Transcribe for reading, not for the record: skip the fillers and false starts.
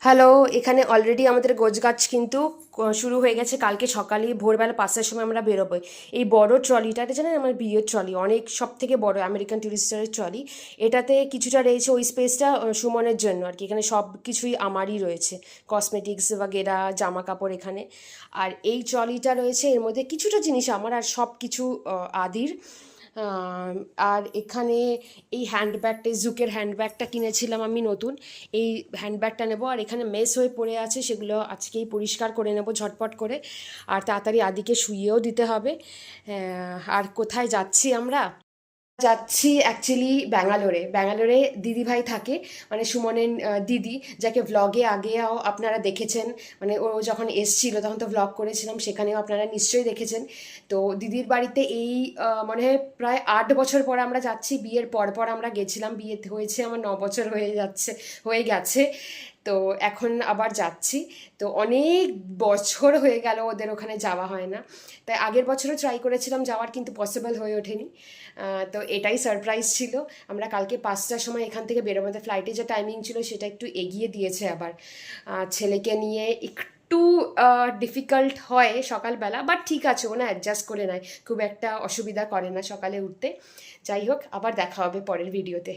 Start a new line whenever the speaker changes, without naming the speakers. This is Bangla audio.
হ্যালো, এখানে অলরেডি আমাদের গোছগাছ কিন্তু শুরু হয়ে গেছে। কালকে সকালে ভোরবেলা 5টার সময় আমরা বেরোবো। এই বড় ট্রলিটা, এটা জানেন আমার বিয়ের ট্রলি, অনেক সব থেকে বড় আমেরিকান টুরিস্টারের ট্রলি। এটাতে কিছুটা রয়েছে ওই স্পেসটা সুমনের জন্য আর কি। এখানে সব কিছুই আমারই রয়েছে, কসমেটিক্স বাগেরা, জামা কাপড় এখানে। আর এই ট্রলিটা রয়েছে, এর মধ্যে কিছুটা জিনিস আমার, আর সব কিছু আদির। আর এখানে এই হ্যান্ডব্যাগটা, জুকের হ্যান্ডব্যাগটা কিনেছিলাম আমি নতুন। এই হ্যান্ডব্যাগটা নেব। আর এখানে মেস হয়ে পড়ে আছে, সেগুলো আজকেই পরিষ্কার করে নেব ঝটপট করে। আর তাড়াতাড়ি আদিকে শুইয়েও দিতে হবে। আর কোথায় যাচ্ছি আমরা? যাচ্ছি অ্যাকচুয়ালি ব্যাঙ্গালোরে। ব্যাঙ্গালোরে দিদিভাই থাকে, মানে সুমনের দিদি, যাকে ভ্লগে আগেও আপনারা দেখেছেন। মানে ও যখন এসছিল তখন তো ভ্লগ করেছিলাম, সেখানেও আপনারা নিশ্চয়ই দেখেছেন। তো দিদির বাড়িতে এই মনে হয় প্রায় 8 বছর পর আমরা যাচ্ছি। বিয়ের পর পর আমরা গেছিলাম, বিয়ে হয়েছে আমার 9 বছর হয়ে গেছে। তো এখন আবার যাচ্ছি। তো অনেক বছর হয়ে গেল ওদের ওখানে যাওয়া হয় না। তাই আগের বছরও ট্রাই করেছিলাম যাওয়ার, কিন্তু পসিবল হয়ে ওঠেনি। তো এটাই সারপ্রাইজ ছিল। আমরা কালকে 5টার সময় এখান থেকে বেরোবো। ফ্লাইটে যে টাইমিং ছিল সেটা একটু এগিয়ে দিয়েছে আবার। ছেলেকে নিয়ে একটু ডিফিকাল্ট হয় সকালবেলা, বাট ঠিক আছে, ও না অ্যাডজাস্ট করে নেয়, খুব একটা অসুবিধা করে না সকালে উঠতে। যাই হোক, আবার দেখা হবে পরের ভিডিওতে।